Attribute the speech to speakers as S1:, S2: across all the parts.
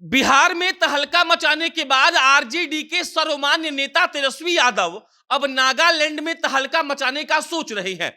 S1: बिहार में तहलका मचाने के बाद आरजेडी के सर्वमान्य नेता तेजस्वी यादव अब नागालैंड में तहलका मचाने का सोच रहे हैं।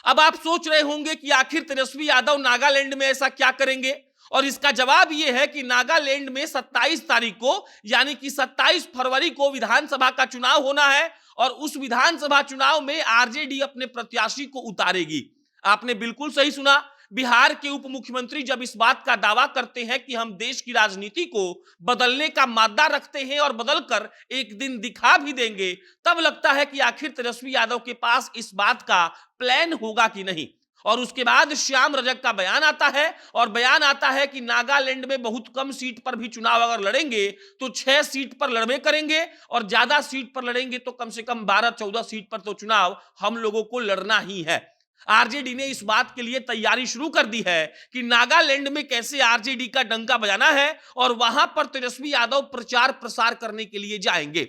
S1: अब आप सोच रहे होंगे कि आखिर तेजस्वी यादव नागालैंड में ऐसा क्या करेंगे, और इसका जवाब यह है कि नागालैंड में 27 तारीख को यानी कि 27 फरवरी को विधानसभा का चुनाव होना है और उस विधानसभा चुनाव में आरजेडी अपने प्रत्याशी को उतारेगी। आपने बिल्कुल सही सुना। बिहार के उप मुख्यमंत्री जब इस बात का दावा करते हैं कि हम देश की राजनीति को बदलने का मादा रखते हैं और बदलकर एक दिन दिखा भी देंगे, तब लगता है कि आखिर तेजस्वी यादव के पास इस बात का प्लान होगा कि नहीं। और उसके बाद श्याम रजक का बयान आता है और बयान आता है कि नागालैंड में बहुत कम सीट पर भी चुनाव अगर लड़ेंगे तो 6 सीट पर लड़बे करेंगे और ज्यादा सीट पर लड़ेंगे तो कम से कम 12-14 सीट पर तो चुनाव हम लोगों को लड़ना ही है। आरजेडी ने इस बात के लिए तैयारी शुरू कर दी है कि नागालैंड में कैसे आरजेडी का डंका बजाना है और वहां पर तेजस्वी यादव प्रचार प्रसार करने के लिए जाएंगे।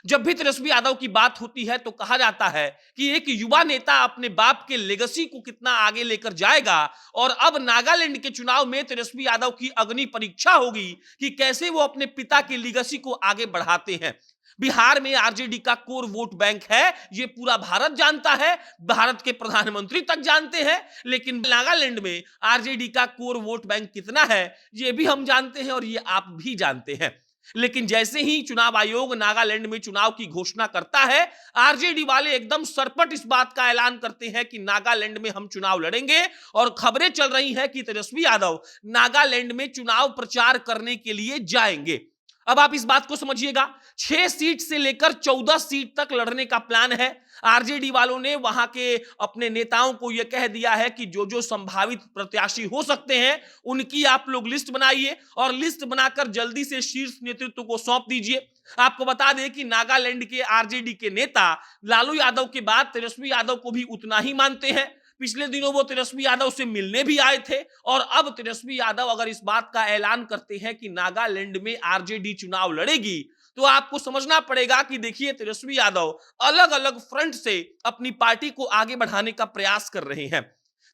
S1: जब भी तेजस्वी यादव की बात होती है तो कहा जाता है कि एक युवा नेता अपने बाप के लेगेसी को कितना आगे लेकर जाएगा, और अब नागालैंड के चुनाव में तेजस्वी यादव की अग्नि परीक्षा होगी कि कैसे वो अपने पिता के लेगेसी को आगे बढ़ाते हैं। बिहार में आरजेडी का कोर वोट बैंक है, ये पूरा भारत जानता है, भारत के प्रधानमंत्री तक जानते हैं, लेकिन नागालैंड में आरजेडी का कोर वोट बैंक कितना है ये भी हम जानते हैं और ये आप भी जानते हैं। लेकिन जैसे ही चुनाव आयोग नागालैंड में चुनाव की घोषणा करता है, आरजेडी वाले एकदम सरपट इस बात का ऐलान करते हैं कि नागालैंड में हम चुनाव लड़ेंगे, और खबरें चल रही हैं कि तेजस्वी यादव नागालैंड में चुनाव प्रचार करने के लिए जाएंगे। अब आप इस बात को समझिएगा, 6 सीट से लेकर 14 सीट तक लड़ने का प्लान है। आरजेडी वालों ने वहां के अपने नेताओं को यह कह दिया है कि जो जो संभावित प्रत्याशी हो सकते हैं उनकी आप लोग लिस्ट बनाइए और लिस्ट बनाकर जल्दी से शीर्ष नेतृत्व को सौंप दीजिए। आपको बता दें कि नागालैंड के आरजेडी के नेता लालू यादव के बाद तेजस्वी यादव को भी उतना ही मानते हैं। पिछले दिनों वो तेजस्वी यादव से मिलने भी आए थे, और अब तेजस्वी यादव अगर इस बात का ऐलान करते हैं कि नागालैंड में आरजेडी चुनाव लड़ेगी, तो आपको समझना पड़ेगा कि देखिए तेजस्वी यादव अलग अलग फ्रंट से अपनी पार्टी को आगे बढ़ाने का प्रयास कर रहे हैं।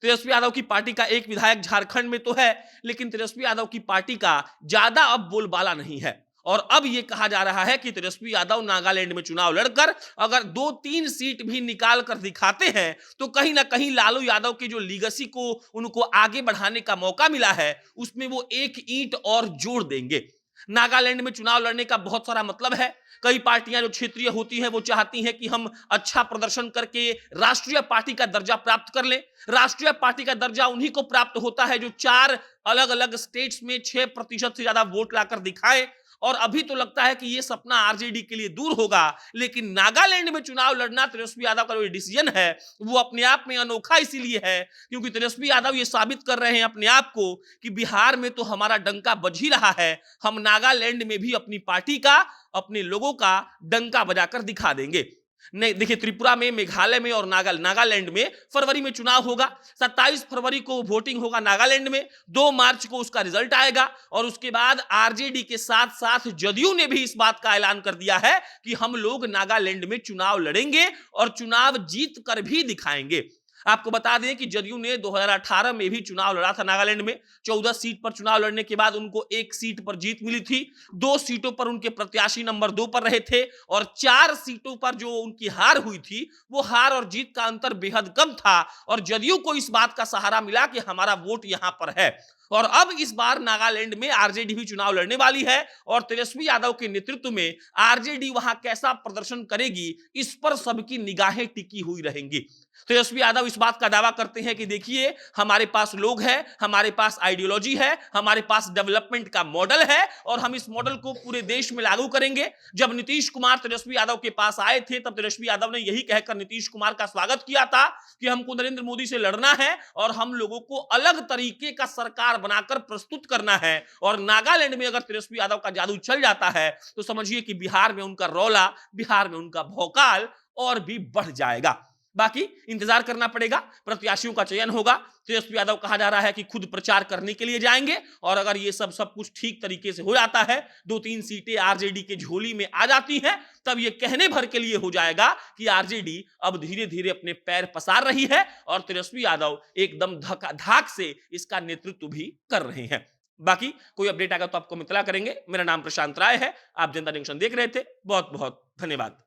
S1: तेजस्वी यादव की पार्टी का एक विधायक झारखंड में तो है, लेकिन तेजस्वी यादव की पार्टी का ज्यादा अब बोलबाला नहीं है, और अब यह कहा जा रहा है कि तेजस्वी यादव नागालैंड में चुनाव लड़कर अगर 2-3 सीट भी निकाल कर दिखाते हैं तो कहीं ना कहीं लालू यादव की जो लीगेसी को उनको आगे बढ़ाने का मौका मिला है उसमें वो एक ईंट और जोड़ देंगे। नागालैंड में चुनाव लड़ने का बहुत सारा मतलब है। कई पार्टियां जो क्षेत्रीय होती हैं वो चाहती हैं कि हम अच्छा प्रदर्शन करके राष्ट्रीय पार्टी का दर्जा प्राप्त कर लें। राष्ट्रीय पार्टी का दर्जा उन्हीं को प्राप्त होता है जो 4 अलग अलग स्टेट्स में 6% से ज्यादा वोट लाकर दिखाए, और अभी तो लगता है कि ये सपना आरजेडी के लिए दूर होगा। लेकिन नागालैंड में चुनाव लड़ना तेजस्वी यादव का जो डिसीजन है वो अपने आप में अनोखा इसीलिए है क्योंकि तेजस्वी यादव ये साबित कर रहे हैं अपने आप को कि बिहार में तो हमारा डंका बज ही रहा है, हम नागालैंड में भी अपनी पार्टी का, अपने लोगों का डंका बजाकर दिखा देंगे। नहीं देखिए, त्रिपुरा में, मेघालय में और नागालैंड में फरवरी में चुनाव होगा। 27 फरवरी को वोटिंग होगा नागालैंड में, 2 मार्च को उसका रिजल्ट आएगा, और उसके बाद आरजेडी के साथ साथ जदयू ने भी इस बात का ऐलान कर दिया है कि हम लोग नागालैंड में चुनाव लड़ेंगे और चुनाव जीत कर भी दिखाएंगे। आपको बता दें कि जदयू ने 2018 में भी चुनाव लड़ा था नागालैंड में। 14 सीट पर चुनाव लड़ने के बाद उनको 1 सीट पर जीत मिली थी। 2 सीटों पर उनके प्रत्याशी नंबर 2 पर रहे थे, और 4 सीटों पर जो उनकी हार हुई थी वो हार और जीत का अंतर बेहद कम था, और जदयू को इस बात का सहारा मिला कि हमारा वोट यहां पर है। और अब इस बार नागालैंड में आरजेडी भी चुनाव लड़ने वाली है, और तेजस्वी यादव के नेतृत्व में आरजेडी वहां कैसा प्रदर्शन करेगी इस पर सबकी निगाहें टिकी हुई रहेंगी। तेजस्वी यादव इस बात का दावा करते हैं कि देखिए हमारे पास लोग हैं, हमारे पास आइडियोलॉजी है, हमारे पास डेवलपमेंट का मॉडल है, और हम इस मॉडल को पूरे देश में लागू करेंगे। जब नीतीश कुमार तेजस्वी यादव के पास आए थे तब तेजस्वी यादव ने यही कहकर नीतीश कुमार का स्वागत किया था कि हमको नरेंद्र मोदी से लड़ना है और हम लोगों को अलग तरीके का सरकार बनाकर प्रस्तुत करना है। और नागालैंड में अगर तेजस्वी यादव का जादू चल जाता है तो समझिए कि बिहार में उनका रौला, बिहार में उनका भौकाल और भी बढ़ जाएगा। बाकी इंतजार करना पड़ेगा, प्रत्याशियों का चयन होगा। तेजस्वी यादव कहा जा रहा है कि खुद प्रचार करने के लिए जाएंगे, और अगर ये सब कुछ ठीक तरीके से हो जाता है, 2-3 सीटें आरजेडी के झोली में आ जाती हैं, तब ये कहने भर के लिए हो जाएगा कि आरजेडी अब धीरे धीरे अपने पैर पसार रही है और तेजस्वी यादव एकदम धाक से इसका नेतृत्व भी कर रहे हैं। बाकी कोई अपडेट आएगा तो आपको इत्तला करेंगे। मेरा नाम प्रशांत राय है, आप जनता जंक्शन देख रहे थे। बहुत बहुत धन्यवाद।